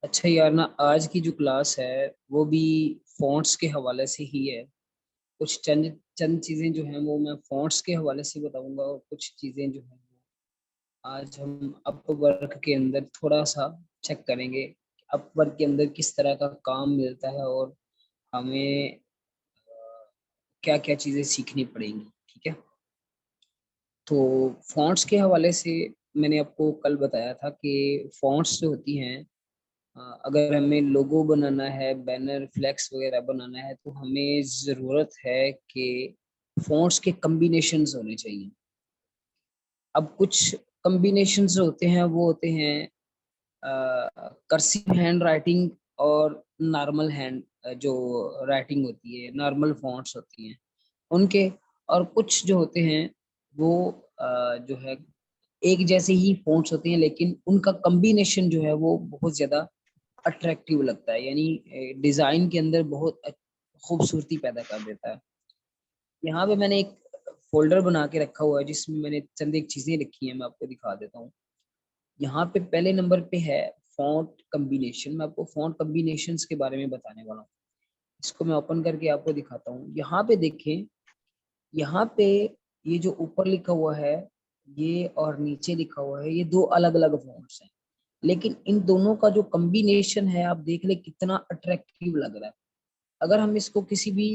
अच्छा यार ना, आज की जो क्लास है वो भी फॉन्ट्स के हवाले से ही है। कुछ चंद चंद चीजें जो हैं वो मैं फॉन्ट्स के हवाले से बताऊंगा, और कुछ चीजें जो हैं वो आज हम अपवर्क के अंदर थोड़ा सा चेक करेंगे। अपवर्क के अंदर किस तरह का काम मिलता है और हमें क्या क्या चीजें सीखनी पड़ेंगी। ठीक है, तो फॉन्ट्स के हवाले से मैंने आपको कल बताया था कि फॉन्ट्स जो होती हैं, अगर हमें लोगो बनाना है, बैनर फ्लेक्स वगैरह बनाना है, तो हमें ज़रूरत है कि फॉन्ट्स के कम्बिनेशंस होने चाहिए। अब कुछ कम्बिनेशंस होते हैं वो होते हैं कर्सिव हैंड राइटिंग और नॉर्मल हैंड जो राइटिंग होती है, नॉर्मल फॉन्ट्स होती हैं उनके। और कुछ जो होते हैं वो जो है एक जैसे ही फॉन्ट्स होते हैं, लेकिन उनका कम्बिनेशन जो है वो बहुत ज़्यादा अट्रैक्टिव लगता है, यानी डिजाइन के अंदर बहुत खूबसूरती पैदा कर देता है। यहाँ पे मैंने एक फोल्डर बना के रखा हुआ है जिसमें मैंने चंद एक चीजें रखी हैं, मैं आपको दिखा देता हूँ। यहाँ पे पहले नंबर पे है फॉन्ट कम्बिनेशन। मैं आपको फॉन्ट कम्बिनेशंस के बारे में बताने वाला हूँ। इसको मैं ओपन करके आपको दिखाता हूँ। यहाँ पे देखें, यहाँ पे ये जो ऊपर लिखा हुआ है ये और नीचे लिखा हुआ है, ये दो अलग अलग फॉन्ट्स हैं, लेकिन इन दोनों का जो कम्बिनेशन है आप देख ले कितना अट्रैक्टिव लग रहा है। अगर हम इसको किसी भी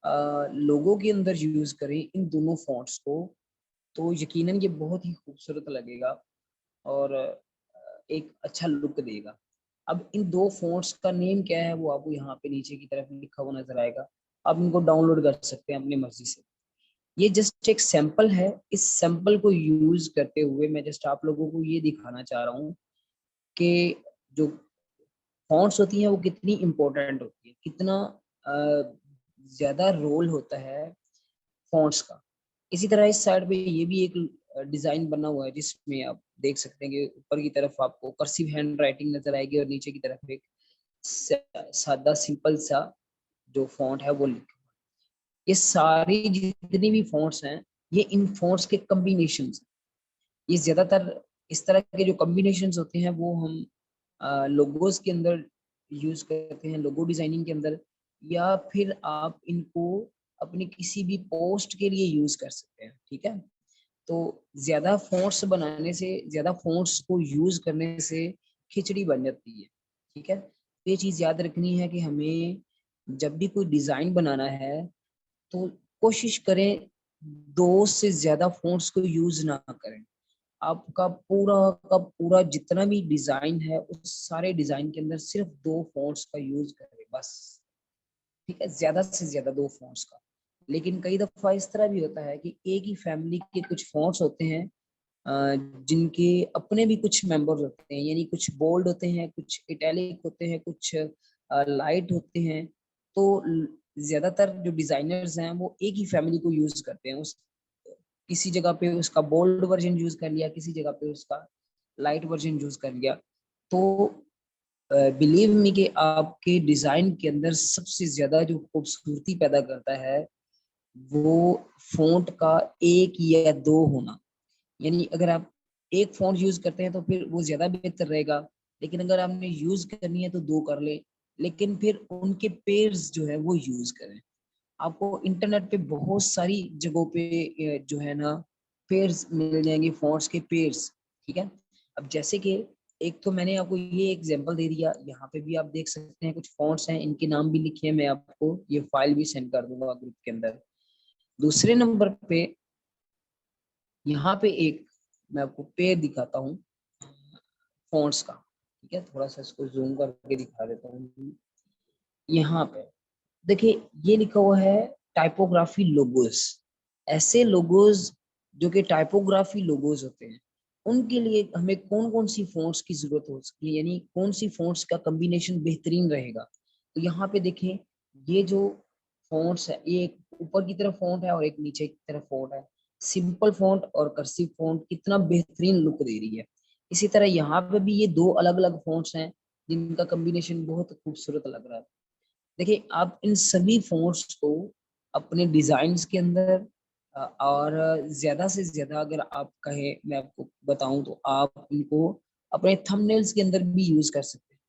लोगो के अंदर यूज करें इन दोनों फॉन्ट्स को, तो यकीनन ये बहुत ही खूबसूरत लगेगा और एक अच्छा लुक देगा। अब इन दो फॉन्ट्स का नेम क्या है वो आपको यहाँ पे नीचे की तरफ लिखा हुआ नजर आएगा। आप इनको डाउनलोड कर सकते हैं अपनी मर्जी से। ये जस्ट एक सैंपल है। इस सैंपल को यूज करते हुए मैं जस्ट आप लोगों को ये दिखाना चाह रहा हूँ कि जो फॉन्ट्स होती हैं वो कितनी इंपॉर्टेंट होती है, कितना ज्यादा रोल होता है फॉन्ट्स का। इसी तरह इस साइड पे ये भी एक डिजाइन बना हुआ है जिसमें आप देख सकते हैं कि ऊपर की तरफ आपको कर्सिव हैंड राइटिंग नजर आएगी और नीचे की तरफ एक सादा सिंपल सा जो फॉन्ट है वो लिखा हुआ है। ये सारी जितनी भी फॉन्ट्स हैं ये इन फॉन्ट्स के कम्बिनेशन। ये ज्यादातर इस तरह के जो कॉम्बिनेशन होते हैं वो हम लोगोस के अंदर यूज करते हैं, लोगो डिजाइनिंग के अंदर, या फिर आप इनको अपनी किसी भी पोस्ट के लिए यूज कर सकते हैं। ठीक है, तो ज्यादा फॉन्ट्स बनाने से, ज्यादा फॉन्ट्स को यूज करने से खिचड़ी बन जाती है। ठीक है, तो ये चीज याद रखनी है कि हमें जब भी कोई डिजाइन बनाना है तो कोशिश करें दो से ज्यादा फॉन्ट्स को यूज ना करें। आपका पूरा का पूरा जितना भी डिजाइन है उस सारे डिजाइन के अंदर सिर्फ दो फॉन्ट्स का यूज करें बस। ठीक है, ज्यादा से ज्यादा दो फॉन्ट्स का। लेकिन कई दफा इस तरह भी होता है कि एक ही फैमिली के कुछ फॉन्ट्स होते हैं, जिनके अपने भी कुछ मेंबर्स होते हैं, यानी कुछ बोल्ड होते हैं, कुछ इटैलिक होते हैं, कुछ लाइट होते हैं। तो ज्यादातर जो डिजाइनर्स हैं वो एक ही फैमिली को यूज करते हैं। उस किसी जगह पे उसका बोल्ड वर्जन यूज कर लिया, किसी जगह पे उसका लाइट वर्जन यूज कर लिया। तो बिलीव मी कि आपके डिजाइन के अंदर सबसे ज्यादा जो खूबसूरती पैदा करता है वो फॉन्ट का एक या दो होना। यानी अगर आप एक फॉन्ट यूज करते हैं तो फिर वो ज्यादा बेहतर रहेगा, लेकिन अगर आपने यूज करनी है तो दो कर ले, लेकिन फिर उनके पेयर्स जो है वो यूज करें। आपको इंटरनेट पे बहुत सारी जगहों पे जो है ना पेयर्स मिल जाएंगे, फॉन्ट्स के पेयर्स। ठीक है, अब जैसे कि एक तो मैंने आपको ये एग्जांपल दे दिया, यहाँ पे भी आप देख सकते हैं कुछ फॉन्ट्स हैं, इनके नाम भी लिखे हैं। मैं आपको ये फाइल भी सेंड कर दूंगा ग्रुप के अंदर। दूसरे नंबर पे यहाँ पे एक मैं आपको पेयर दिखाता हूँ फॉन्ट्स का। ठीक है, थोड़ा सा इसको जूम करके दिखा देता हूँ। यहाँ पे देखिए ये लिखा हुआ है टाइपोग्राफी लोगोस। ऐसे लोगोस जो कि टाइपोग्राफी लोगोस होते हैं, उनके लिए हमें कौन कौन सी फॉन्ट्स की जरूरत हो सकती है, यानी कौन सी फॉन्ट्स का कॉम्बिनेशन बेहतरीन रहेगा। तो यहाँ पे देखें, ये जो फॉन्ट्स है, ये एक ऊपर की तरफ फॉन्ट है और एक नीचे की तरफ फॉन्ट है। सिंपल फॉन्ट और कर्सिव फॉन्ट कितना बेहतरीन लुक दे रही है। इसी तरह यहाँ पे भी ये दो अलग अलग फॉन्ट्स हैं जिनका कॉम्बिनेशन बहुत खूबसूरत लग रहा है। देखिए आप इन सभी फॉन्ट्स को अपने डिजाइन्स के अंदर और ज्यादा से ज्यादा अगर आप कहें, मैं आपको बताऊं तो आप इनको अपने थंबनेल्स के अंदर भी यूज कर सकते हैं।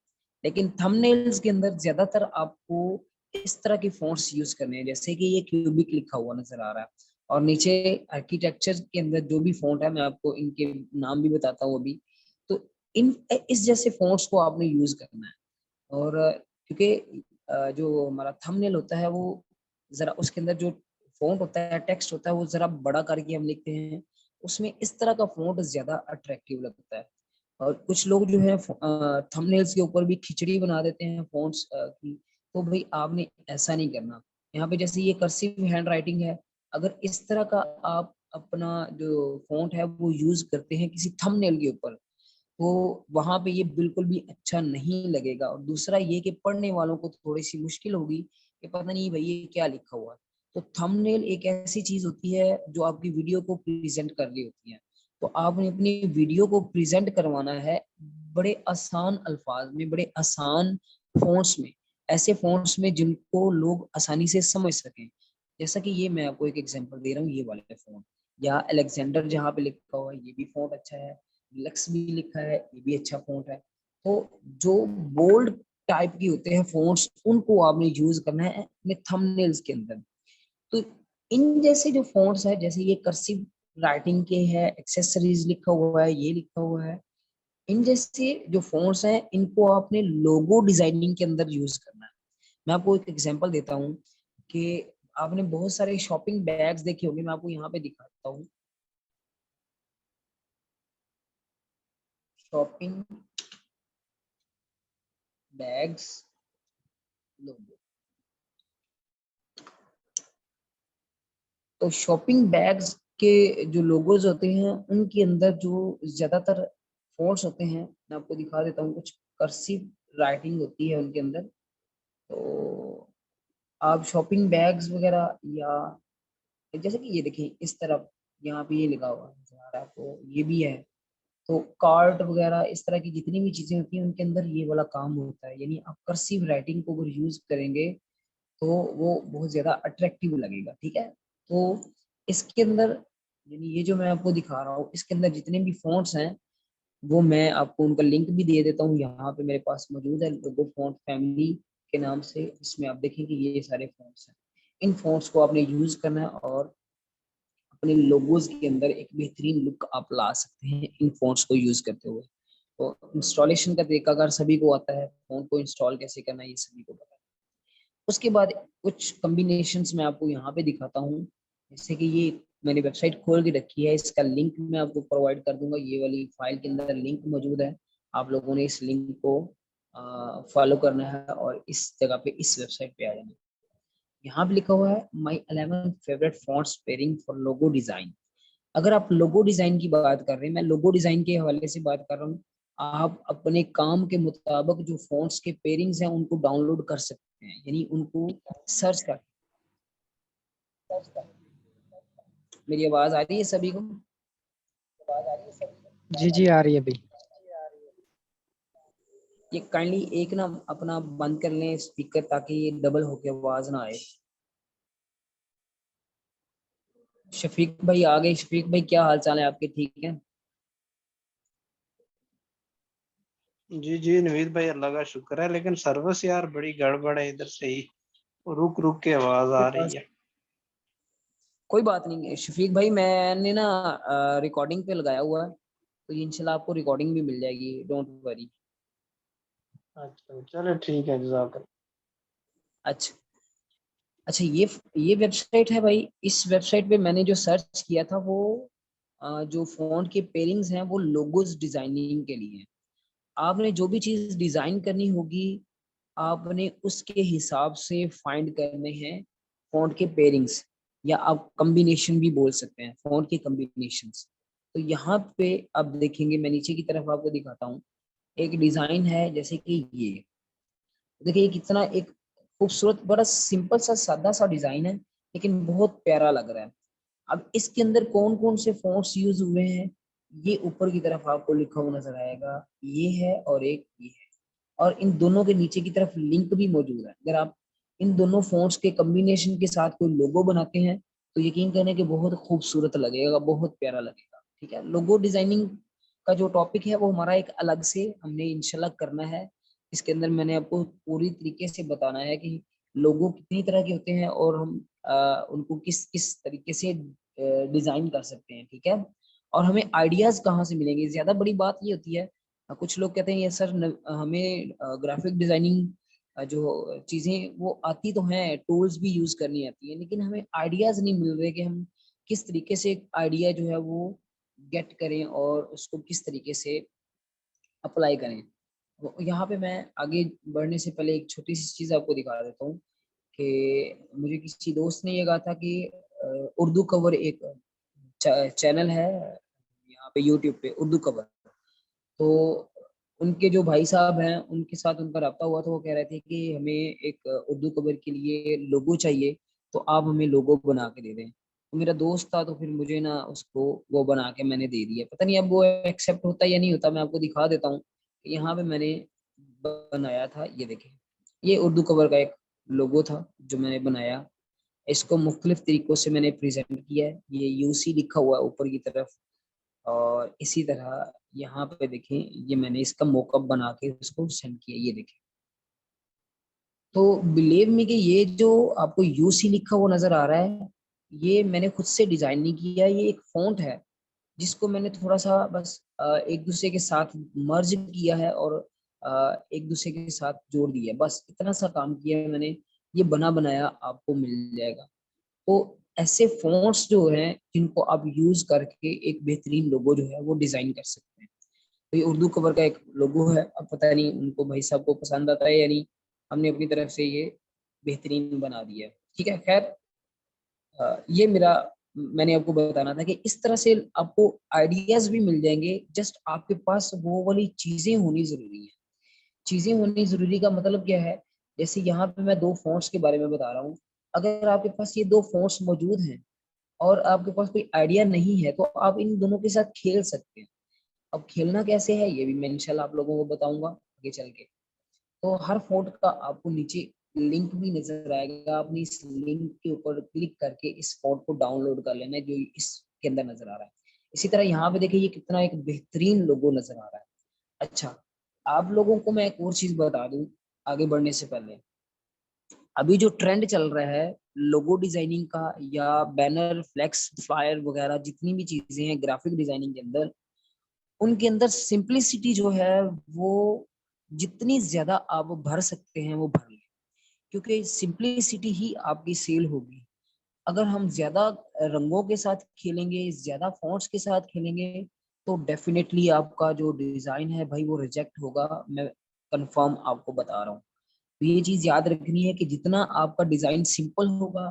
लेकिन थंबनेल्स के अंदर ज्यादातर आपको इस तरह की फॉन्ट्स यूज करने हैं, जैसे कि ये क्यूबिक लिखा हुआ नजर आ रहा है, और नीचे आर्किटेक्चर के अंदर जो भी फॉन्ट है, मैं आपको इनके नाम भी बताता हूँ अभी। तो इन इस जैसे फॉन्ट्स को आपने यूज करना है। और क्योंकि जो हमारा थंबनेल होता है वो जरा उसके अंदर जो फॉन्ट होता है, टेक्स्ट होता है, वो जरा बड़ा करके हम लिखते हैं, उसमें इस तरह का फॉन्ट ज्यादा अट्रैक्टिव लगता है। और कुछ लोग जो है थंबनेल्स के ऊपर भी खिचड़ी बना देते हैं फॉन्ट्स की। तो भाई आपने ऐसा नहीं करना। यहाँ पे जैसे ये कर्सिव हैंड राइटिंग है, अगर इस तरह का आप अपना जो फॉन्ट है वो यूज करते हैं किसी थंबनेल के ऊपर, तो वहां पे ये बिल्कुल भी अच्छा नहीं लगेगा। और दूसरा ये कि पढ़ने वालों को थोड़ी सी मुश्किल होगी कि पता नहीं भाई ये क्या लिखा हुआ है। तो थंबनेल एक ऐसी चीज होती है जो आपकी वीडियो को प्रेजेंट कर रही होती है। तो आपने अपनी वीडियो को प्रेजेंट करवाना है बड़े आसान अल्फाज में, बड़े आसान फॉन्ट्स में, ऐसे फॉन्ट्स में जिनको लोग आसानी से समझ सकें। जैसा कि ये मैं आपको एक एग्जांपल दे रहा हूँ, ये वाले फॉन्ट, या अलेक्जेंडर जहाँ पे लिखा हुआ है ये भी फॉन्ट अच्छा है, लक्स भी लिखा है ये भी अच्छा फॉन्ट है। तो जो बोल्ड टाइप की होते हैं फॉन्ट्स, उनको आपने यूज करना है अपने थंबनेल्स के अंदर। तो इन जैसे जो फॉन्ट्स है, जैसे ये कर्सिव राइटिंग के है, एक्सेसरीज लिखा हुआ है, ये लिखा हुआ है, इन जैसे जो फॉन्ट्स हैं इनको आपने लोगो डिजाइनिंग के अंदर यूज करना है। मैं आपको एक एग्जांपल देता हूँ कि आपने बहुत सारे शॉपिंग बैग्स देखे होंगे, मैं आपको यहाँ पे दिखाता हूँ। शॉपिंग बैग्स लोगो। तो शॉपिंग बैग्स के जो लोगोज होते हैं उनके अंदर जो ज्यादातर फॉन्ट्स होते हैं, मैं आपको दिखा देता हूँ, कुछ कर्सिव राइटिंग होती है उनके अंदर। तो आप शॉपिंग बैग्स वगैरह, या जैसे कि ये देखिए इस तरफ यहाँ पे ये लिखा हुआ नजर आ रहा है आपको, ये भी है। तो कार्ट वगैरह इस तरह की जितनी भी चीजें होती हैं उनके अंदर ये वाला काम होता है, यानी आप कर्सिव राइटिंग को अगर यूज करेंगे तो वो बहुत ज्यादा अट्रैक्टिव लगेगा। ठीक है। तो इसके अंदर, यानी ये जो मैं आपको दिखा रहा हूँ, इसके अंदर जितने भी फॉन्ट्स हैं वो मैं आपको उनका लिंक भी दे देता हूँ, यहाँ पे मेरे पास मौजूद है लोगो फॉन्ट फैमिली के नाम से। इसमें आप देखेंगे ये सारे फॉन्ट्स हैं। इन फॉन्ट्स को आपने यूज करना है और अपने लोगोज के अंदर एक बेहतरीन लुक आप ला सकते हैं इन फॉन्ट्स को यूज करते हुए। तो इंस्टॉलेशन का तरीकाकार सभी को आता है, फॉन्ट को इंस्टॉल कैसे करना है ये सभी को पता है। उसके बाद कुछ कॉम्बिनेशंस मैं आपको यहाँ पे दिखाता हूँ। जैसे कि ये मैंने वेबसाइट खोल के रखी है, इसका लिंक मैं आपको प्रोवाइड कर दूंगा, ये वाली फाइल के अंदर लिंक मौजूद है। आप लोगों ने इस लिंक को फॉलो करना है और इस जगह पे, इस वेबसाइट पे आ जाना है। यहाँ पे लिखा हुआ है माई 11 favourite fonts pairing for logo design. अगर आप लोगो डिजाइन की बात कर रहे हैं, मैं लोगो डिजाइन के हवाले से बात कर रहा हूँ, आप अपने काम के मुताबिक जो फॉन्ट्स के पेयरिंग्स हैं उनको डाउनलोड कर सकते हैं, यानी उनको सर्च कर। मेरी आवाज आ रही है सभी को? जी जी आ रही है भाई। ये काइंडली एक ना अपना बंद कर लें स्पीकर, ताकि ये डबल होके आवाज ना आए। शफीक भाई आ गए। शफीक भाई क्या हाल चाल है आपके, ठीक है? जी जी नवीद भाई, अल्लाह का शुक्र है, लेकिन सर्विस यार बड़ी गड़बड़ है इधर से ही, रुक रुक के आवाज आ रही है। कोई बात नहीं शफीक भाई, मैंने ना रिकॉर्डिंग पे लगाया हुआ है, तो इंशाल्लाह आपको रिकॉर्डिंग भी मिल जाएगी, डोंट वरी। अच्छा चलो ठीक है, जज़ाक। अच्छा अच्छा, ये वेबसाइट है भाई। इस वेबसाइट पे मैंने जो सर्च किया था वो जो फॉन्ट के पेयरिंग्स हैं वो लोगोस डिजाइनिंग के लिए हैं। आपने जो भी चीज डिजाइन करनी होगी, आपने उसके हिसाब से फाइंड करने हैं फॉन्ट के पेयरिंग्स, या आप कॉम्बिनेशन भी बोल सकते हैं, फॉन्ट के कॉम्बिनेशंस। तो यहाँ पे आप देखेंगे, मैं नीचे की तरफ आपको दिखाता हूँ, एक डिजाइन है जैसे कि ये देखिए, ये कितना एक खूबसूरत, बड़ा सिंपल सा सादा सा डिजाइन है, लेकिन बहुत प्यारा लग रहा है। अब इसके अंदर कौन कौन से फॉन्ट्स यूज हुए हैं, ये ऊपर की तरफ आपको लिखा हुआ नजर आएगा, ये है और एक ये है। और इन दोनों के नीचे की तरफ लिंक भी मौजूद है। अगर आप इन दोनों फॉन्ट्स के कॉम्बिनेशन के साथ कोई लोगो बनाते हैं तो यकीन करने के बहुत खूबसूरत लगेगा, बहुत प्यारा लगेगा। ठीक है। लोगो डिजाइनिंग का जो टॉपिक है वो हमारा एक अलग से हमने इंशाल्लाह करना है, इसके अंदर मैंने आपको पूरी तरीके से बताना है कि लोगो कितनी तरह के होते हैं और हम उनको किस किस तरीके से डिजाइन कर सकते हैं, ठीक है। और हमें आइडियाज कहाँ से मिलेंगे, ज्यादा बड़ी बात ये होती है, कुछ लोग कहते हैं ये सर हमें ग्राफिक डिजाइनिंग जो चीजें वो आती तो हैं, टूल्स भी यूज करनी आती है, लेकिन हमें आइडियाज नहीं मिल रहे कि हम किस तरीके से आइडिया जो है वो गेट करें और उसको किस तरीके से अप्लाई करें। तो यहाँ पे मैं आगे बढ़ने से पहले एक छोटी सी चीज आपको दिखा देता हूँ कि मुझे किसी दोस्त ने ये कहा था कि उर्दू कवर एक चैनल है यहाँ पे यूट्यूब पे, उर्दू कवर। तो उनके जो भाई साहब हैं उनके साथ उनका रब्ता हुआ, तो वो कह रहे थे कि हमें एक उर्दू कवर के लिए लोगो चाहिए, तो आप हमें लोगो बना के दे दें। तो मेरा दोस्त था, तो फिर मुझे ना उसको वो बना के मैंने दे दिया। पता नहीं अब वो एक्सेप्ट होता या नहीं होता, मैं आपको दिखा देता हूँ। यहाँ पे मैंने बनाया था, ये देखिए, ये उर्दू कवर का एक लोगो था जो मैंने बनाया। इसको मुख्तलिफ तरीकों से मैंने प्रेजेंट किया है, ये यूसी लिखा हुआ है ऊपर की तरफ। और इसी तरह यहाँ पे देखें, ये मैंने इसका मोकअप बना के उसको सेंड किया, ये देखें। तो बिलीव मी कि ये जो आपको यूसी लिखा हुआ नजर आ रहा है, ये मैंने खुद से डिजाइन नहीं किया, ये एक फॉन्ट है जिसको मैंने थोड़ा सा बस एक दूसरे के साथ मर्ज किया है और एक दूसरे के साथ जोड़ दिया है, बस इतना सा काम किया है मैंने। ये बना बनाया आपको मिल जाएगा। तो ऐसे फॉन्ट्स जो हैं जिनको आप यूज करके एक बेहतरीन लोगो जो है वो डिजाइन कर सकते हैं। तो ये उर्दू कवर का एक लोगो है, अब पता नहीं उनको भाई साहब को पसंद आता है या नहीं, हमने अपनी तरफ से ये बेहतरीन बना दिया है, ठीक है। खैर, ये मेरा, मैंने आपको बताना था कि इस तरह से आपको आइडियाज भी मिल जाएंगे, जस्ट आपके पास वो वाली चीजें होनी जरूरी है। चीजें होनी जरूरी का मतलब क्या है, जैसे यहाँ पे मैं दो फॉन्ट्स के बारे में बता रहा हूँ। अगर आपके पास ये दो फॉन्ट्स मौजूद हैं और आपके पास कोई आइडिया नहीं है, तो आप इन दोनों के साथ खेल सकते हैं। अब खेलना कैसे है ये भी मैं इंशाल्लाह आप लोगों को बताऊंगा आगे चल के। तो हर फॉन्ट का आपको नीचे लिंक भी नजर आएगा, आपने इस लिंक के ऊपर क्लिक करके इस फॉन्ट को डाउनलोड कर लेना है जो इसके अंदर नजर आ रहा है। इसी तरह यहाँ पे देखिए, ये कितना एक बेहतरीन लोगो नजर आ रहा है। अच्छा, आप लोगों को मैं एक और चीज बता दूं आगे बढ़ने से पहले। अभी जो ट्रेंड चल रहा है लोगो डिजाइनिंग का, या बैनर फ्लेक्स फ्लायर वगैरह जितनी भी चीजें हैं ग्राफिक डिजाइनिंग के अंदर, उनके अंदर सिंपलिसिटी जो है वो जितनी ज्यादा आप भर सकते हैं वो भर लें, क्योंकि सिंपलिसिटी ही आपकी सेल होगी। अगर हम ज्यादा रंगों के साथ खेलेंगे, ज्यादा फॉन्ट्स के साथ खेलेंगे, तो डेफिनेटली आपका जो डिजाइन है भाई वो रिजेक्ट होगा, मैं कंफर्म आपको बता रहा हूँ। तो ये चीज याद रखनी है कि जितना आपका डिजाइन सिंपल होगा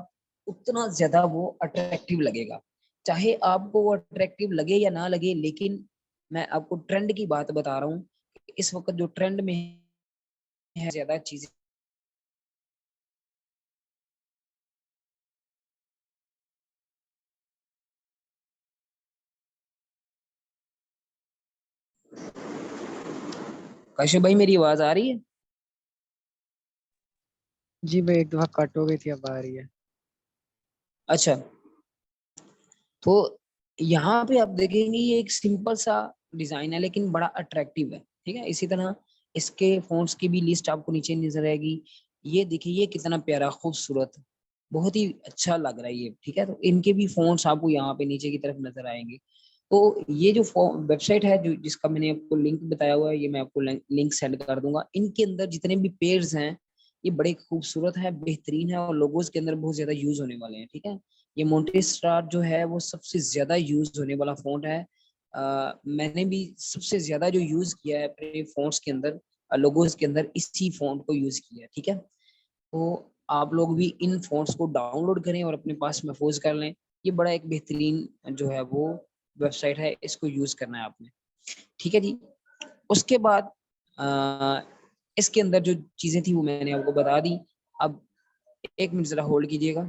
उतना ज्यादा वो अट्रैक्टिव लगेगा। चाहे आपको वो अट्रैक्टिव लगे या ना लगे, लेकिन मैं आपको ट्रेंड की बात बता रहा हूँ। इस वक्त जो ट्रेंड में है ज्यादा चीजें, कश्यप भाई मेरी आवाज आ रही है? जी भाई, एक दफा कट हो गई थी, अब आ रही है। अच्छा, तो यहाँ पे आप देखेंगे ये एक सिंपल सा डिजाइन है लेकिन बड़ा अट्रैक्टिव है, ठीक है। इसी तरह इसके फॉन्ट्स की भी लिस्ट आपको नीचे नजर आएगी। ये देखिए, ये कितना प्यारा खूबसूरत, बहुत ही अच्छा लग रहा है ये, ठीक है। तो इनके भी फॉन्ट्स आपको यहाँ पे नीचे की तरफ नजर आएंगे। तो ये जो वेबसाइट है जो जिसका मैंने आपको लिंक बताया हुआ है, ये मैं आपको लिंक सेंड कर दूंगा। इनके अंदर जितने भी पेज हैं ये बड़े खूबसूरत है, बेहतरीन है, और लोगोस के अंदर बहुत ज्यादा यूज होने वाले हैं, ठीक है। ये मोंटेस्टार जो है वो सबसे ज्यादा यूज होने वाला फॉन्ट है। मैंने भी सबसे ज्यादा जो यूज किया है अपने फॉन्ट्स के अंदर, लोगोस के अंदर, इसी फॉन्ट को यूज किया है, ठीक है। तो आप लोग भी इन फॉन्ट्स को डाउनलोड करें और अपने पास महफूज कर लें। ये बड़ा एक बेहतरीन जो है वो वेबसाइट है, इसको यूज करना है आपने, ठीक है जी। उसके बाद अ, इसके अंदर जो चीजें थी वो मैंने आपको बता दी। अब एक मिनट जरा होल्ड कीजिएगा।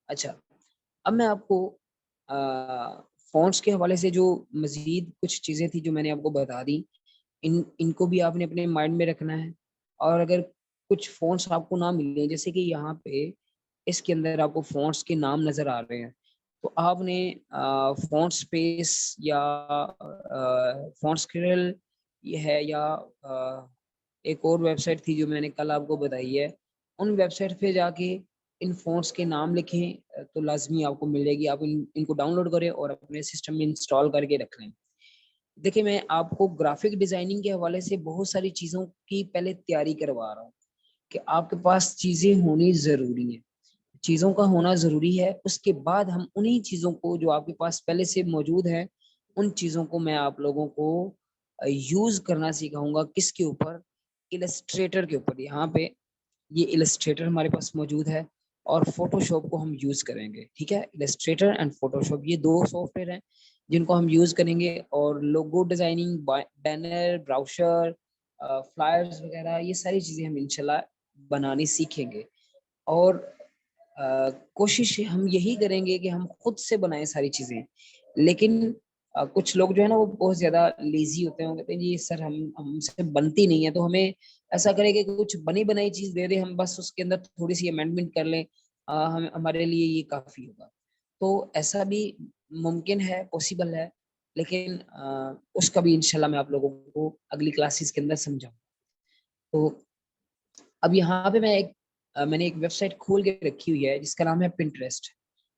अच्छा, अब मैं आपको फॉन्ट्स के हवाले से जो मजीद कुछ चीजें थी जो मैंने आपको बता दी, इनको भी आपने अपने माइंड में रखना है। और अगर कुछ फॉन्ट्स आपको ना मिले, जैसे कि यहाँ पे इसके अंदर आपको फॉन्ट्स के नाम नजर आ रहे हैं, तो आपने फॉन्ट स्पेस या फॉन्ट स्क्रिल ये है, या एक और वेबसाइट थी जो मैंने कल आपको बताई है, उन वेबसाइट पे जाके इन फॉन्ट्स के नाम लिखें तो लाजमी आपको मिलेगी। आप इनको डाउनलोड करें और अपने सिस्टम में इंस्टॉल करके रख लें। देखिए, मैं आपको ग्राफिक डिजाइनिंग के हवाले से बहुत सारी चीज़ों की पहले तैयारी करवा रहा हूँ कि आपके पास चीज़ें होनी ज़रूरी है, चीज़ों का होना ज़रूरी है। उसके बाद हम उन्हीं चीज़ों को जो आपके पास पहले से मौजूद है, उन चीज़ों को मैं आप लोगों को यूज़ करना सिखाऊंगा। किसके ऊपर? इलस्ट्रेटर के ऊपर। यहाँ पे ये इलस्ट्रेटर हमारे पास मौजूद है और फोटोशॉप को हम यूज़ करेंगे। ठीक है, इलस्ट्रेटर एंड फोटोशॉप ये दो सॉफ्टवेयर हैं जिनको हम यूज़ करेंगे। और logo designing, banner, brochure, flyers वगैरह, ये सारी चीज़ें हम इंशाल्लाह बनानी सीखेंगे। और कोशिश हम यही करेंगे कि हम खुद से बनाएं सारी चीजें। लेकिन कुछ लोग जो है ना वो बहुत ज्यादा लेजी होते हैं, वो कहते हैं जी सर हम हमसे बनती नहीं है, तो हमें ऐसा करें कि कुछ बनी बनाई चीज दे दे, हम बस उसके अंदर थोड़ी सी अमेंडमेंट कर लें, हम हमारे लिए ये काफी होगा। तो ऐसा भी मुमकिन है, पॉसिबल है, लेकिन उसका भी इंशाल्लाह मैं आप लोगों को अगली क्लासेस के अंदर समझाऊँ। तो अब यहाँ पे मैंने एक वेबसाइट खोल के रखी हुई है जिसका नाम है पिंटरेस्ट।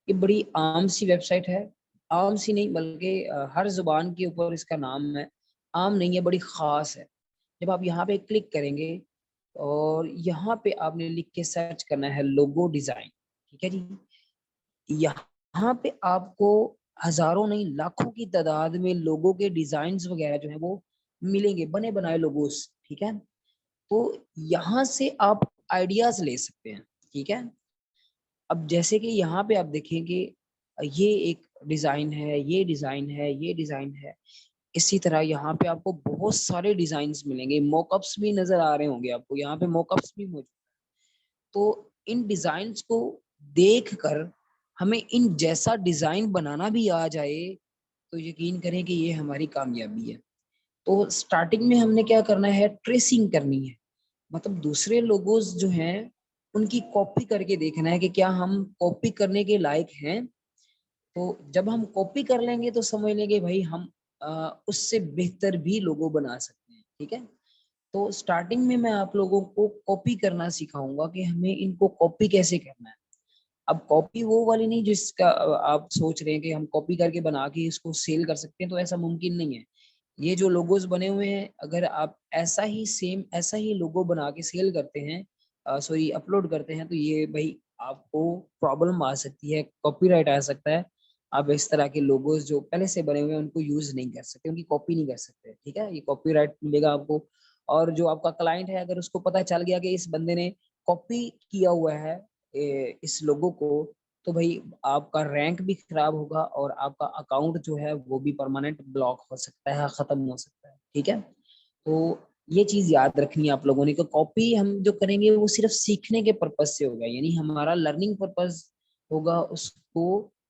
ये बड़ी आम सी वेबसाइट है, आम सी नहीं बल्कि हर जुबान के ऊपर इसका नाम है, आम नहीं है, बड़ी ख़ास है। जब आप यहाँ पे क्लिक करेंगे और यहाँ पे आपने लिख के सर्च करना है लोगो डिज़ाइन, ठीक है जी। यहाँ पे आपको हजारों नहीं लाखों की तादाद में लोगों के डिजाइन्स वगैरह जो है वो मिलेंगे, बने बनाए लोगोस। ठीक है, तो यहाँ से आप आइडियाज ले सकते हैं। ठीक है, अब जैसे कि यहाँ पे आप देखेंगे ये एक डिजाइन है, ये डिजाइन है, ये डिजाइन है। इसी तरह यहाँ पे आपको बहुत सारे डिजाइन्स मिलेंगे, मॉकअप्स भी नजर आ रहे होंगे आपको, यहाँ पे मॉकअप्स भी मौजूद। तो इन डिजाइन्स को देख कर हमें इन जैसा डिजाइन बनाना भी आ जाए तो यकीन करें कि ये हमारी कामयाबी है। तो स्टार्टिंग में हमने क्या करना है, ट्रेसिंग करनी है। मतलब दूसरे लोगोज जो हैं उनकी कॉपी करके देखना है कि क्या हम कॉपी करने के लायक हैं। तो जब हम कॉपी कर लेंगे तो समझ लेंगे भाई हम उससे बेहतर भी लोगो बना सकते हैं। ठीक है, तो स्टार्टिंग में मैं आप लोगों को कॉपी करना सिखाऊंगा कि हमें इनको कॉपी कैसे करना है। अब कॉपी वो वाली नहीं जिसका आप सोच रहे हैं कि हम कॉपी करके बना के इसको सेल कर सकते हैं, तो ऐसा मुमकिन नहीं है। ये जो लोगोज बने हुए हैं, अगर आप ऐसा ही सेम ऐसा ही लोगो बना के सेल करते हैं, सॉरी अपलोड करते हैं, तो ये भाई आपको प्रॉब्लम आ सकती है, कॉपीराइट आ सकता है। आप इस तरह के लोगोज जो पहले से बने हुए हैं उनको यूज नहीं कर सकते, उनकी कॉपी नहीं कर सकते। ठीक है, ये कॉपीराइट मिलेगा आपको। और जो आपका क्लाइंट है, अगर उसको पता चल गया कि इस बंदे ने कॉपी किया हुआ है इस लोगो को, तो भाई आपका रैंक भी खराब होगा और आपका अकाउंट जो है वो भी परमानेंट ब्लॉक हो सकता है, खत्म हो सकता है। ठीक है, तो ये चीज याद रखनी है आप लोगों ने कि कॉपी हम जो करेंगे वो सिर्फ सीखने के पर्पज से होगा, यानी हमारा लर्निंग पर्पज होगा उसको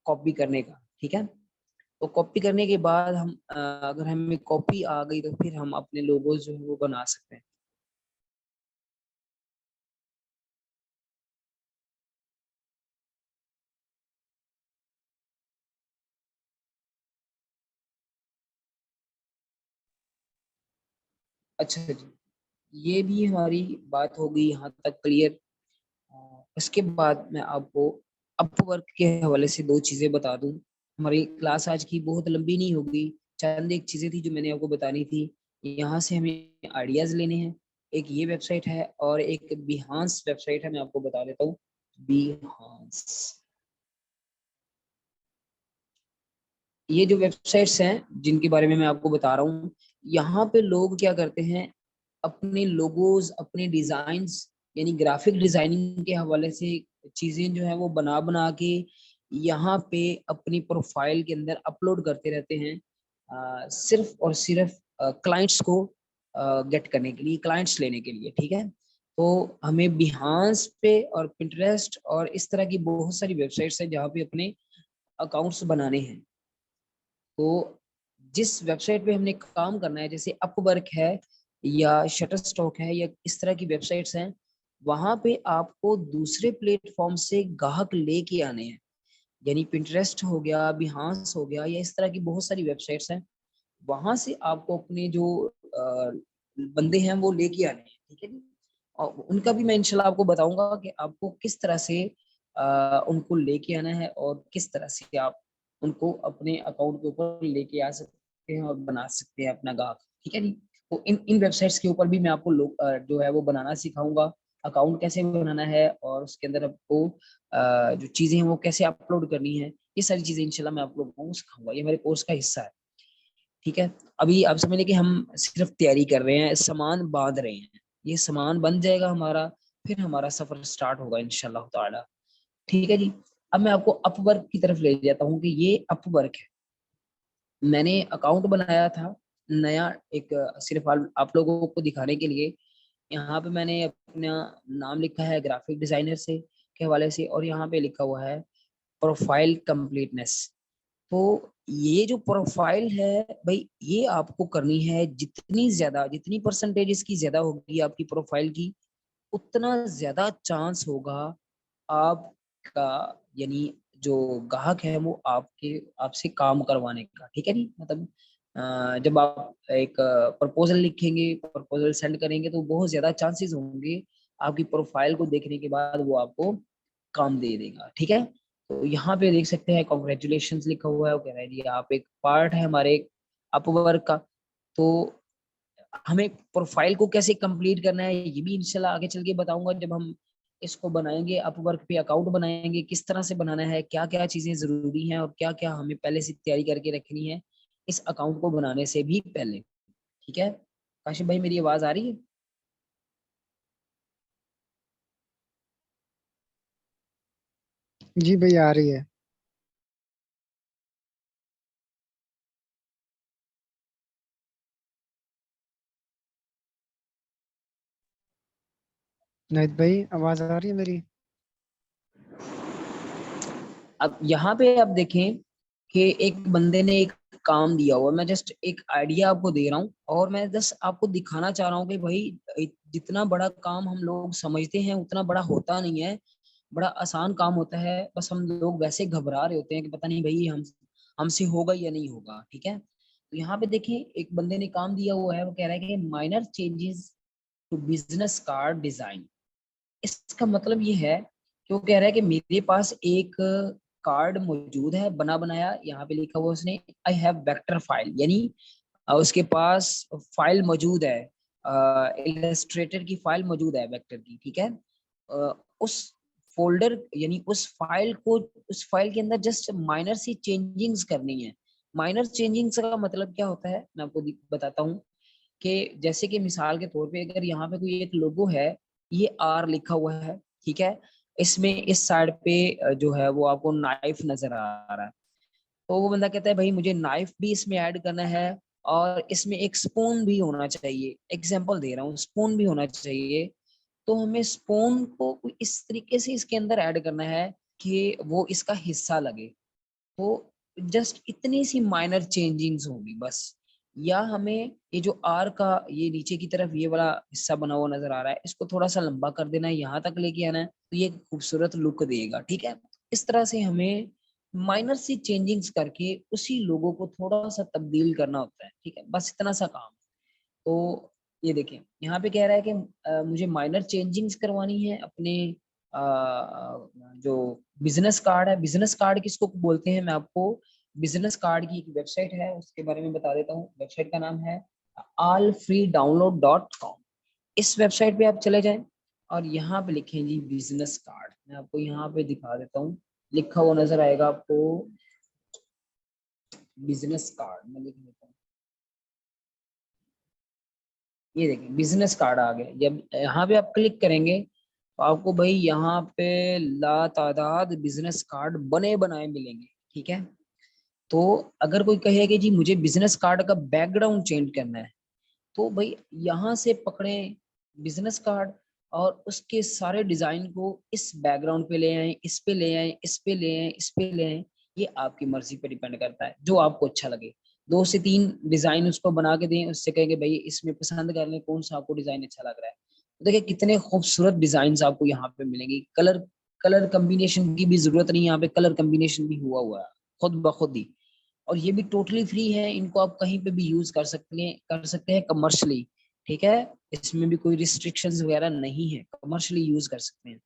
कॉपी करने का। ठीक है, तो कॉपी करने के बाद हम अगर हमें कॉपी आ गई तो फिर हम अपने लोगोस जो है वो बना सकते हैं। अच्छा जी, ये भी हमारी बात हो गई यहाँ तक क्लियर। इसके बाद मैं आपको अपवर्क के हवाले से दो चीज़ें बता दूं। हमारी क्लास आज की बहुत लंबी नहीं होगी, चंद एक चीज़ें थी जो मैंने आपको बतानी थी। यहाँ से हमें आइडियाज़ लेने हैं। एक ये वेबसाइट है और एक बिहांस वेबसाइट है, मैं आपको बता देता हूँ। बिहांस, ये जो वेबसाइट्स हैं जिनके बारे में मैं आपको बता रहा हूँ, यहाँ पे लोग क्या करते हैं, अपने लोगोज, अपने डिजाइन्स, यानी ग्राफिक डिजाइनिंग के हवाले से चीजें जो है वो बना बना के यहाँ पे अपनी प्रोफाइल के अंदर अपलोड करते रहते हैं, सिर्फ और सिर्फ क्लाइंट्स को गेट करने के लिए, क्लाइंट्स लेने के लिए। ठीक है, तो हमें बिहांस पे और पिंटरेस्ट और इस तरह की बहुत सारी वेबसाइट्स हैं जहाँ पे अपने अकाउंट्स बनाने हैं। तो जिस वेबसाइट पे हमने काम करना है, जैसे अपवर्क है या शटर स्टॉक है या इस तरह की वेबसाइट्स हैं, वहां पे आपको दूसरे प्लेटफॉर्म से ग्राहक लेके आने हैं, यानी पिंटरेस्ट हो गया, बिहांस हो गया, या इस तरह की बहुत सारी वेबसाइट्स हैं। वहां से आपको अपने जो बंदे हैं वो लेके आने हैं, ठीक है जी। और उनका भी मैं इंशाल्लाह आपको बताऊंगा कि आपको किस तरह से उनको लेके आना है और किस तरह से आप उनको अपने अकाउंट के ऊपर लेके आ सकते हैं और बना सकते हैं अपना गाहक, ठीक है जी। तो इन इन वेबसाइट्स के ऊपर भी मैं आपको जो है वो बनाना सिखाऊंगा, अकाउंट कैसे बनाना है, और उसके अंदर आपको जो चीजें हैं वो कैसे अपलोड करनी है, ये सारी चीजें इंशाल्लाह मैं आप लोगों को सिखाऊंगा, ये मेरे कोर्स का हिस्सा है, ठीक है। अभी आप समझ लें कि हम सिर्फ तैयारी कर रहे हैं, सामान बांध रहे हैं, ये सामान बन जाएगा हमारा, फिर हमारा सफर स्टार्ट होगा इंशाल्लाह ताला, ठीक है जी। अब मैं आपको अपवर्क की तरफ ले जाता हूँ कि ये अपवर्क है। मैंने अकाउंट बनाया था नया, एक सिर्फ आप लोगों को दिखाने के लिए। यहाँ पे मैंने अपना नाम लिखा है ग्राफिक डिजाइनर से के हवाले से, और यहाँ पे लिखा हुआ है प्रोफाइल कंप्लीटनेस। तो ये जो प्रोफाइल है भाई, ये आपको करनी है, जितनी ज्यादा, जितनी परसेंटेज इसकी ज्यादा होगी आपकी प्रोफाइल की, उतना ज्यादा चांस होगा आपका, यानी जो ग्राहक है वो आपके आपसे काम करवाने का, ठीक है नी। मतलब जब आप एक प्रपोजल लिखेंगे, प्रपोजल सेंड करेंगे, तो बहुत ज्यादा चांसेस होंगे आपकी प्रोफाइल को देखने के बाद वो आपको काम दे देगा, ठीक है। तो यहाँ पे देख सकते हैं कॉन्ग्रेचुलेशन लिखा हुआ है, वो कह रहा है जी आप एक पार्ट है हमारे अपवर्क का। तो हमें प्रोफाइल को कैसे कंप्लीट करना है ये भी इंशाल्लाह आगे चल के बताऊंगा, जब हम इसको बनाएंगे, अपवर्क पे अकाउंट बनाएंगे, किस तरह से बनाना है, क्या क्या चीजें जरूरी हैं और क्या क्या हमें पहले से तैयारी करके रखनी है इस अकाउंट को बनाने से भी पहले, ठीक है। काशिफ भाई मेरी आवाज आ रही है? जी भैया आ रही है। नाहिद भाई आवाज आ रही है मेरी? अब यहाँ पे आप देखें कि एक बंदे ने एक काम दिया हुआ, मैं जस्ट एक आइडिया आपको दे रहा हूँ, और मैं जस्ट आपको दिखाना चाह रहा हूँ कि भाई जितना बड़ा काम हम लोग समझते हैं उतना बड़ा होता नहीं है, बड़ा आसान काम होता है, बस हम लोग वैसे घबरा रहे होते हैं कि पता नहीं भाई हम हमसे होगा या नहीं होगा, ठीक है। तो यहाँ पे देखें एक बंदे ने काम दिया हुआ है, वो कह रहा है कि minor changes to business card design. इसका मतलब ये है कि वो कह रहा है कि मेरे पास एक कार्ड मौजूद है बना बनाया, यहाँ पे लिखा हुआ उसने आई हैव वेक्टर फाइल, यानी उसके पास फाइल मौजूद है, इलस्ट्रेटर की फाइल मौजूद है वेक्टर की, ठीक है। उस फोल्डर यानी उस फाइल के अंदर जस्ट माइनर सी चेंजिंग्स करनी है। माइनर चेंजिंग्स का मतलब क्या होता है मैं आपको बताता हूँ, कि जैसे कि मिसाल के तौर पे अगर यहाँ पे कोई एक लोगो है, ये आर लिखा हुआ है, ठीक है, इसमें इस साइड पे जो है वो आपको नाइफ नजर आ रहा है, तो वो बंदा कहता है भाई मुझे नाइफ भी इसमें ऐड करना है, और इसमें एक स्पून भी होना चाहिए, एग्जांपल दे रहा हूँ, स्पून भी होना चाहिए। तो हमें स्पून को कोई इस तरीके से इसके अंदर ऐड करना है कि वो इसका हिस्सा लगे। तो जस्ट इतनी सी माइनर चेंजिंग्स होगी बस। या हमें ये जो आर का ये नीचे की तरफ ये वाला हिस्सा बना हुआ नजर आ रहा है, इसको थोड़ा सा लंबा कर देना है, यहाँ तक लेके आना है, तो ये खूबसूरत लुक देगा, ठीक है। इस तरह से हमें माइनर सी चेंजिंग्स करके उसी लोगों को थोड़ा सा तब्दील करना होता है, ठीक है, बस इतना सा काम। तो ये देखें यहाँ पे कह रहा है कि मुझे माइनर चेंजिंग्स करवानी है अपने अ, जो बिजनेस कार्ड है। बिजनेस कार्ड किसको बोलते हैं मैं आपको बिजनेस कार्ड की एक वेबसाइट है उसके बारे में बता देता हूँ। वेबसाइट का नाम है allfreedownload.com। इस वेबसाइट पे आप चले जाएं और यहाँ पे लिखें जी बिजनेस कार्ड। मैं आपको यहाँ पे दिखा देता हूँ, लिखा हुआ नजर आएगा आपको बिजनेस कार्ड, मैं लिख देता हूँ। ये देखिए बिजनेस कार्ड आ गया। जब यहाँ पे आप क्लिक करेंगे तो आपको भाई यहाँ पे लातादाद बिजनेस कार्ड बने बनाए मिलेंगे, ठीक है। तो अगर कोई कहे कि जी मुझे बिजनेस कार्ड का बैकग्राउंड चेंज करना है, तो भाई यहाँ से पकड़े बिजनेस कार्ड और उसके सारे डिजाइन को इस बैकग्राउंड पे ले आए, इस पे ले आए, इस पे ले आए, इस पे ले आए। ये आपकी मर्जी पे डिपेंड करता है, जो आपको अच्छा लगे। 2 से 3 डिजाइन उसको बना के दें, उससे कहेंगे भाई इसमें पसंद कर लें कौन सा आपको डिजाइन अच्छा लग रहा है। देखिए कितने खूबसूरत डिजाइन आपको यहाँ पे मिलेंगे। कलर कलर कम्बिनेशन की भी जरूरत नहीं, यहाँ पे कलर कम्बिनेशन भी हुआ हुआ है खुद ब खुद ही। और ये भी टोटली फ्री है, इनको आप कहीं पे भी यूज कर सकते हैं कमर्शली। ठीक है, इसमें भी कोई रिस्ट्रिक्शंस वगैरह नहीं है, कमर्शली यूज कर सकते हैं।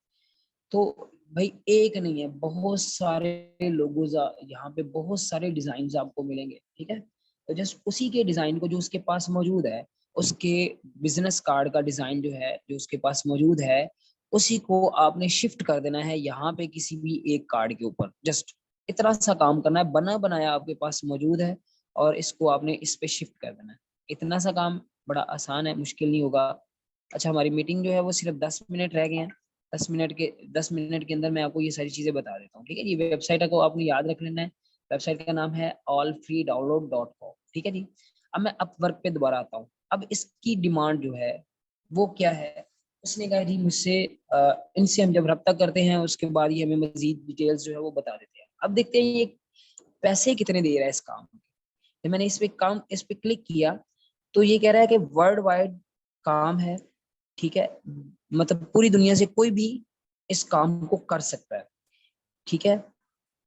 तो भाई एक नहीं है, बहुत सारे लोगों यहाँ पे बहुत सारे डिजाइन आपको मिलेंगे। ठीक है, तो जस्ट उसी के डिजाइन को जो उसके पास मौजूद है, उसके बिजनेस कार्ड का डिजाइन जो है जो उसके पास मौजूद है, उसी को आपने शिफ्ट कर देना है यहाँ पे किसी भी एक कार्ड के ऊपर। जस्ट इतना सा काम करना है, बना बनाया आपके पास मौजूद है और इसको आपने इस पे शिफ्ट कर देना है। इतना सा काम बड़ा आसान है, मुश्किल नहीं होगा। अच्छा, हमारी मीटिंग जो है वो सिर्फ 10 मिनट रह गए हैं। 10 मिनट के अंदर मैं आपको ये सारी चीजें बता देता हूँ। ठीक है जी, वेबसाइट को आपने याद रख लेना है। वेबसाइट का नाम है allfreedownload.com। ठीक है जी। अब मैं अपवर्क पे दोबारा आता हूँ। अब इसकी डिमांड जो है वो क्या है, उसने कहा जी मुझसे इनसे हम जब रब्ता करते हैं उसके बाद ये हमें मजीद डिटेल्स जो है वो बता देते हैं। अब देखते हैं ये पैसे कितने दे रहा है इस काम के। जब मैंने इस पे क्लिक किया तो ये कह रहा है कि वर्ल्ड वाइड काम है। ठीक है, मतलब पूरी दुनिया से कोई भी इस काम को कर सकता है। ठीक है,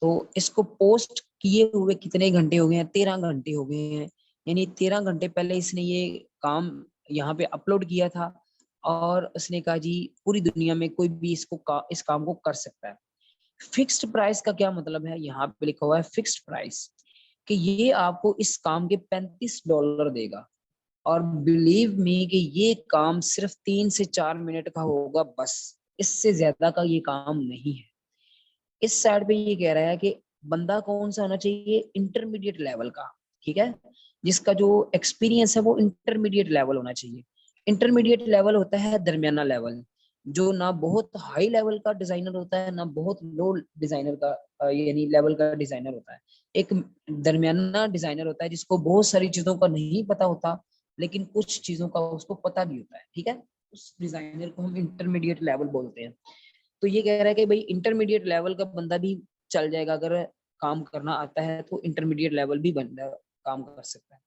तो इसको पोस्ट किए हुए कितने घंटे हो गए हैं, 13 घंटे हो गए हैं। यानी 13 घंटे पहले इसने ये काम यहाँ पे अपलोड किया था और उसने कहा जी पूरी दुनिया में कोई भी इस काम को कर सकता है। फिक्स्ड प्राइस का क्या मतलब है, यहाँ पे लिखा हुआ है फिक्स्ड प्राइस, कि ये आपको इस काम के $35 देगा। और बिलीव मी कि ये काम सिर्फ 3 से 4 मिनट का होगा बस, इससे ज्यादा का ये काम नहीं है। इस साइड पे ये कह रहा है कि बंदा कौन सा होना चाहिए, इंटरमीडिएट लेवल का। ठीक है, जिसका जो एक्सपीरियंस है वो इंटरमीडिएट लेवल होना चाहिए। इंटरमीडिएट लेवल होता है दरमियाना लेवल, जो ना बहुत हाई लेवल का डिजाइनर होता है ना बहुत लो डिजाइनर का यानी लेवल का डिजाइनर होता है। एक दरमियाना डिजाइनर होता है जिसको बहुत सारी चीजों का नहीं पता होता लेकिन कुछ चीजों का उसको पता भी होता है। ठीक है, उस डिजाइनर को हम इंटरमीडिएट लेवल बोलते हैं। तो ये कह रहा है कि भाई इंटरमीडिएट लेवल का बंदा भी चल जाएगा, अगर काम करना आता है तो इंटरमीडिएट लेवल भी बंदा काम कर सकता है।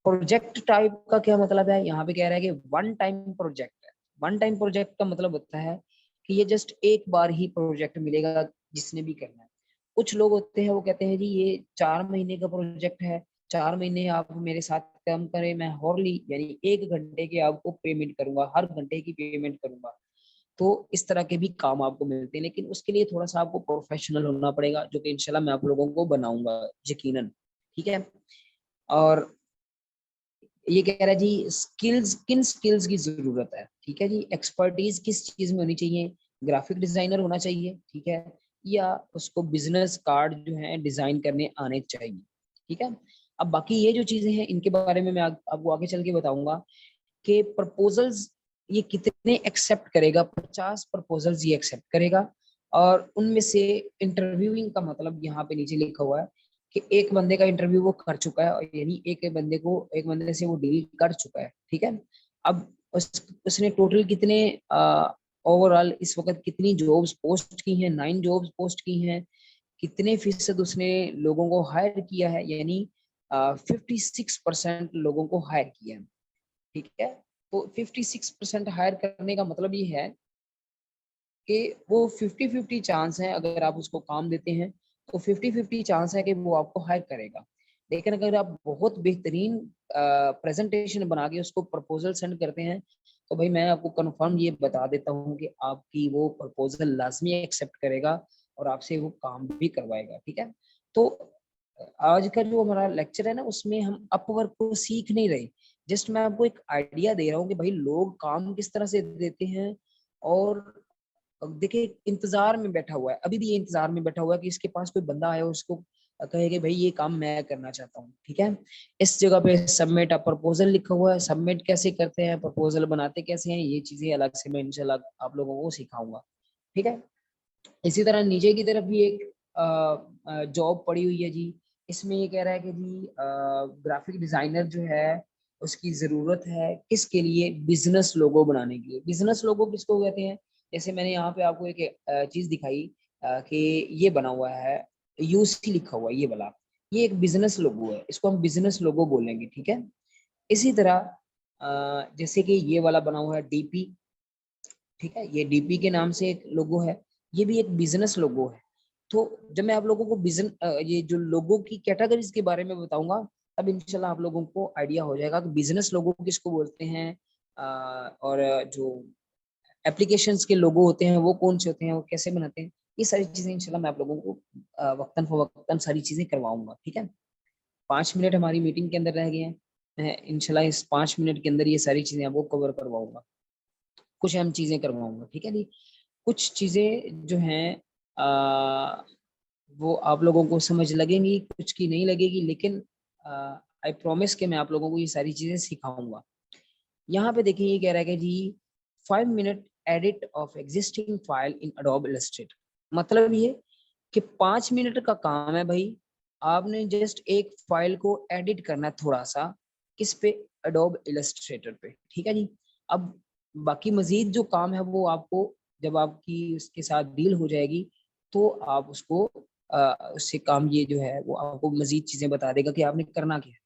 प्रोजेक्ट टाइप का क्या मतलब है, यहाँ पे कह रहा है कि वन टाइम प्रोजेक्ट है। वन टाइम प्रोजेक्ट का मतलब होता है कि ये जस्ट एक बार ही प्रोजेक्ट मिलेगा जिसने भी करना है। कुछ लोग होते हैं वो कहते हैं जी ये 4 महीने का प्रोजेक्ट है, 4 महीने आप मेरे साथ काम करें, मैं हॉर्ली यानी 1 घंटे के आपको पेमेंट करूंगा, हर घंटे की पेमेंट करूंगा। तो इस तरह के भी काम आपको मिलते हैं, लेकिन उसके लिए थोड़ा सा आपको प्रोफेशनल होना पड़ेगा, जो कि इंशाल्लाह मैं आप लोगों को बनाऊंगा यकीनन। ठीक है, और ये कह रहा है जी स्किल्स, किन स्किल्स की जरूरत है। ठीक है जी, एक्सपर्टीज किस चीज में होनी चाहिए, ग्राफिक डिजाइनर होना चाहिए। ठीक है, या उसको बिजनेस कार्ड जो है डिजाइन करने आने चाहिए। ठीक है, अब बाकी ये जो चीजें हैं इनके बारे में मैं आपको आगे चल के बताऊंगा कि प्रपोजल्स ये कितने एक्सेप्ट करेगा। 50 प्रपोजल्स ये एक्सेप्ट करेगा और उनमें से इंटरव्यूइंग का मतलब यहाँ पे नीचे लिखा हुआ है कि एक बंदे का इंटरव्यू वो कर चुका है, और यानी एक बंदे से वो डील कर चुका है। ठीक है, अब उसने टोटल कितने ओवरऑल इस वक्त कितनी जॉब्स पोस्ट की हैं, 9 जॉब्स पोस्ट की हैं। कितने फीसद उसने लोगों को हायर किया है, यानी 56% लोगों को हायर किया है। ठीक है, तो 56% हायर करने का मतलब ये है कि वो 50-50 चांस है, अगर आप उसको काम देते हैं तो 50-50 चांस है कि वो आपको हायर करेगा। लेकिन अगर आप बहुत बेहतरीन प्रेजेंटेशन बना के उसको प्रपोजल सेंड करते हैं तो भाई मैं आपको कंफर्म ये बता देता हूँ कि आपकी वो प्रपोजल लाजमी एक्सेप्ट करेगा और आपसे वो काम भी करवाएगा। ठीक है, तो आज का जो हमारा लेक्चर है ना उसमें हम अपवर्क को सीख नहीं रहे, जस्ट मैं आपको एक आइडिया दे रहा हूँ कि भाई लोग काम किस तरह से देते हैं। और अब देखिए इंतजार में बैठा हुआ है, अभी भी ये इंतजार में बैठा हुआ है कि इसके पास कोई बंदा आए और उसको कहे कि भाई ये काम मैं करना चाहता हूँ। ठीक है, इस जगह पे सबमिट अ प्रपोजल लिखा हुआ है, सबमिट कैसे करते हैं, प्रपोजल बनाते कैसे हैं, ये चीजें अलग से मैं इंशाल्लाह आप लोगों को सिखाऊंगा। ठीक है, इसी तरह नीचे की तरफ भी एक जॉब पड़ी हुई है जी। इसमें ये कह रहा है कि जी ग्राफिक डिजाइनर जो है उसकी जरूरत है किसके लिए, बिजनेस लोगो बनाने के लिए। बिजनेस लोगो किसको कहते हैं, जैसे मैंने यहाँ पे आपको एक चीज दिखाई कि ये बना हुआ है, यूसी लिखा हुआ है ये वाला, ये एक बिजनेस लोगो है, इसको हम बिजनेस लोगो बोलेंगे। ठीक है, इसी तरह जैसे कि ये वाला बना हुआ है डीपी, ठीक है, ये डीपी के नाम से एक लोगो है, ये भी एक बिजनेस लोगो है। तो जब मैं आप लोगों को ये जो लोगो की कैटेगरीज के बारे में बताऊंगा, तब इंशाल्लाह आप लोगों को आइडिया हो जाएगा कि बिजनेस लोगो किसको बोलते हैं, और जो एप्लीकेशंस के लोगो होते हैं वो कौन से होते हैं, वो कैसे बनाते हैं। ये सारी चीजें इंशाल्लाह मैं आप लोगों को वक्तन फवक्तन सारी चीजें करवाऊंगा। ठीक है, 5 मिनट हमारी मीटिंग के अंदर रह गए हैं, मैं इंशाल्लाह इस 5 मिनट के अंदर ये सारी चीजें आपको कवर करवाऊंगा, कुछ अहम चीजें करवाऊंगा। ठीक है जी, कुछ चीजें जो हैं वो आप लोगों को समझ लगेंगी, कुछ की नहीं लगेगी, लेकिन आई प्रॉमिस कि मैं आप लोगों को ये सारी चीजें सिखाऊंगा। यहाँ पे देखिए ये कह रहा है कि जी 5 minute edit of existing file in adobe Illustrator. मतलब ये कि 5 मिनट का काम है भाई, आपने जस्ट एक फाइल को एडिट करना है थोड़ा सा, किस पे, एडोब इलस्ट्रेटर पे। ठीक है जी, अब बाकी मजीद जो काम है वो आपको जब आपकी उसके साथ डील हो जाएगी तो आप उसको उससे काम ये जो है वो आपको मजीद चीजें बता देगा कि आपने करना क्या है।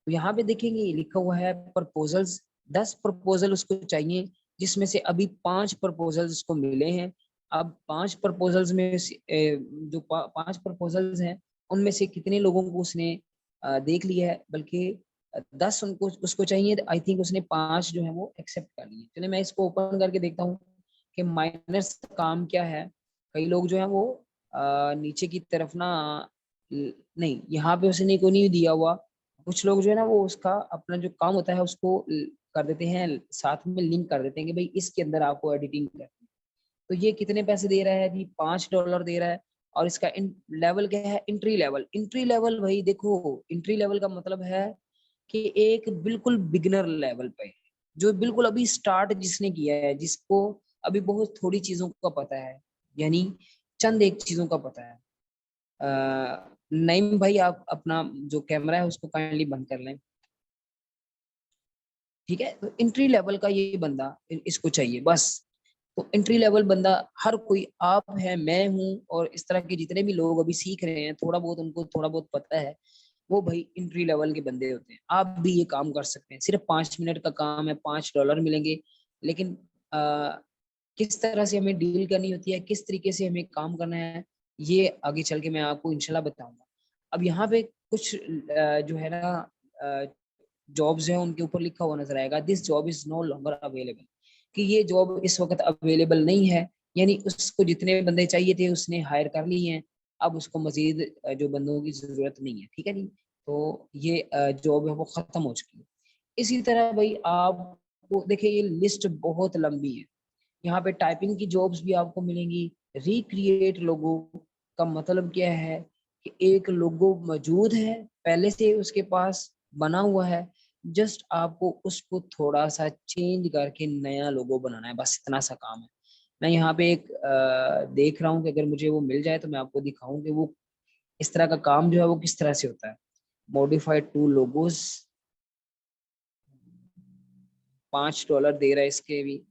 तो यहाँ पे देखेंगे लिखा हुआ है प्रपोजल्स, 10 प्रपोजल उसको चाहिए, जिसमें से अभी 5 प्रपोजल्स उसको मिले हैं। अब 5 प्रपोजल्स में जो 5 प्रपोजल्स हैं उनमें से कितने लोगों को उसने देख लिया है, बल्कि 10 उनको उसको चाहिए। आई थिंक उसने 5 जो है वो एक्सेप्ट कर लिए। चलिए मैं इसको ओपन करके देखता हूँ कि माइनस काम क्या है। कई लोग जो है वो नीचे की तरफ ना, नहीं यहाँ पे उसने कोई नहीं दिया हुआ। कुछ लोग जो है ना वो उसका अपना जो काम होता है उसको कर देते हैं, साथ में लिंक कर देते हैं कि भाई इसके अंदर आपको एडिटिंग करनी है। तो ये कितने पैसे दे रहा है जी, $5 दे रहा है। और इसका लेवल क्या है, एंट्री लेवल। एंट्री लेवल भाई देखो, एंट्री लेवल का मतलब है कि एक बिल्कुल बिगिनर लेवल पे, जो बिल्कुल अभी स्टार्ट जिसने किया है, जिसको अभी बहुत थोड़ी चीजों का पता है, यानी चंद एक चीजों का पता है। नईम भाई आप अपना जो कैमरा है उसको काइंडली बंद कर लें। ठीक है, तो एंट्री लेवल का ये बंदा इसको चाहिए बस। तो एंट्री लेवल बंदा हर कोई, आप है, मैं हूँ, और इस तरह के जितने भी लोग अभी सीख रहे हैं, थोड़ा बहुत उनको थोड़ा बहुत पता है, वो भाई एंट्री लेवल के बंदे होते हैं। आप भी ये काम कर सकते हैं, सिर्फ 5 मिनट का काम है, $5 मिलेंगे। लेकिन किस तरह से हमें डील करनी होती है, किस तरीके से हमें काम करना है, ये आगे चल के मैं आपको इंशाल्लाह बताऊंगा। अब यहाँ पे कुछ जो है ना जॉब्स हैं उनके ऊपर लिखा हुआ नजर आएगा, this job is no longer available, कि ये जॉब इस वक्त अवेलेबल नहीं है। यानी उसको जितने बंदे चाहिए थे उसने हायर कर लिए हैं, अब उसको मजीद जो बंदों की जरूरत नहीं है। ठीक है जी, तो ये जॉब है वो खत्म हो चुकी है। इसी तरह भाई आपको देखिए ये लिस्ट बहुत लंबी है। यहाँ पे टाइपिंग की जॉब्स भी आपको मिलेंगी। रिक्रिएट लोगो का मतलब क्या है कि एक लोगो मौजूद है पहले से उसके पास बना हुआ है, जस्ट आपको उसको थोड़ा सा चेंज करके नया लोगो बनाना है, बस इतना सा काम है। मैं यहाँ पे एक देख रहा हूँ कि अगर मुझे वो मिल जाए तो मैं आपको दिखाऊं कि वो इस तरह का काम जो है वो किस तरह से होता है। मॉडिफाइड टू लोगोस, $5 दे रहा है इसके भी।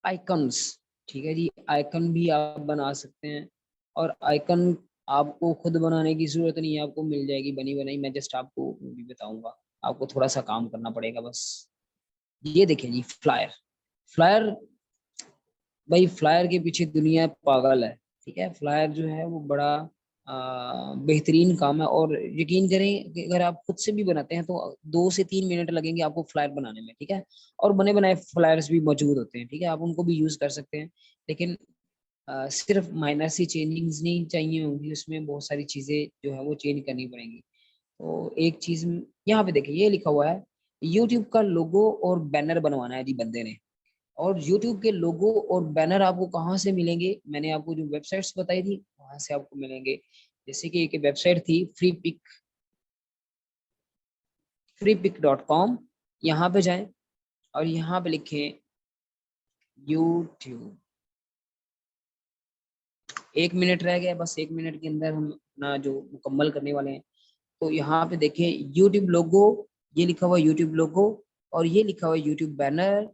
आइकन्स, ठीक है जी, आइकन भी आप बना सकते हैं। और आइकन आपको खुद बनाने की जरूरत नहीं है, आपको मिल जाएगी बनी बनाई। मैं जस्ट आपको भी बताऊंगा, आपको थोड़ा सा काम करना पड़ेगा बस। ये देखिए जी फ्लायर, फ्लायर भाई, फ्लायर के पीछे दुनिया पागल है। ठीक है, फ्लायर जो है वो बड़ा बेहतरीन काम है। और यकीन करें कि अगर आप खुद से भी बनाते हैं तो 2 से 3 मिनट लगेंगे आपको फ्लायर बनाने में। ठीक है, और बने बनाए फ्लायर्स भी मौजूद होते हैं। ठीक है, आप उनको भी यूज कर सकते हैं, लेकिन सिर्फ माइनर सी चेंजिंग्स नहीं चाहिए होंगी, उसमें बहुत सारी चीजें जो है वो चेंज करनी पड़ेंगी। तो एक चीज यहाँ पे देखिए ये लिखा हुआ है, यूट्यूब का लोगो और बैनर बनवाना है जी बंदे ने। और YouTube के लोगो और बैनर आपको कहाँ से मिलेंगे, मैंने आपको जो वेबसाइट्स बताई थी वहां से आपको मिलेंगे। जैसे कि एक वेबसाइट थी freepik.com, यहाँ पे जाएं और यहाँ पे लिखें YouTube। 1 मिनट रह गया, बस 1 मिनट के अंदर हम अपना जो मुकम्मल करने वाले हैं। तो यहाँ पे देखें यूट्यूब लोगो, ये लिखा हुआ यूट्यूब लोगो, और ये लिखा हुआ यूट्यूब बैनर।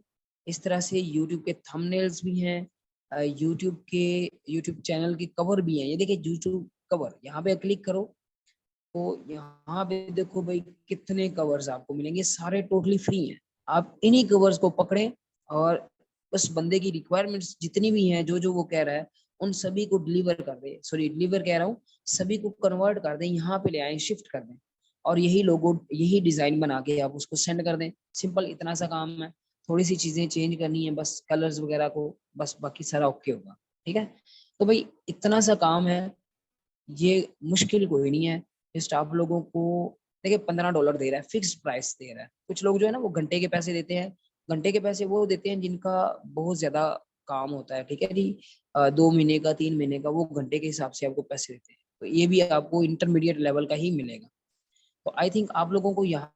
इस तरह से यूट्यूब के थंबनेल्स भी हैं, यूट्यूब चैनल के कवर भी हैं। ये देखिए यूट्यूब कवर, यहाँ पे क्लिक करो तो यहाँ पे देखो भाई कितने कवर्स आपको मिलेंगे, सारे टोटली फ्री हैं। आप इन्हीं कवर्स को पकड़ें और उस बंदे की रिक्वायरमेंट्स जितनी भी हैं, जो जो वो कह रहा है, उन सभी को डिलीवर कर दें, सॉरी डिलीवर कह रहा हूँ, सभी को कन्वर्ट कर दें, यहाँ पे ले आए, शिफ्ट कर दें, और यही लोगो, यही डिजाइन बना के आप उसको सेंड कर दें। सिंपल इतना सा काम है, थोड़ी सी चीजें चेंज करनी है बस, कलर्स वगैरह को, बस बाकी सारा ओके होगा। ठीक है, तो भाई इतना सा काम है, ये मुश्किल कोई नहीं है। जस्ट आप लोगों को देखिए $15 दे रहा है, फिक्स प्राइस दे रहा है। कुछ लोग जो है ना वो घंटे के पैसे देते हैं, घंटे के पैसे वो देते हैं जिनका बहुत ज्यादा काम होता है, ठीक है जी। 2 महीने का, 3 महीने का, वो घंटे के हिसाब से आपको पैसे देते हैं, तो ये भी आपको इंटरमीडिएट लेवल का ही मिलेगा। तो आई थिंक आप लोगों को यहाँ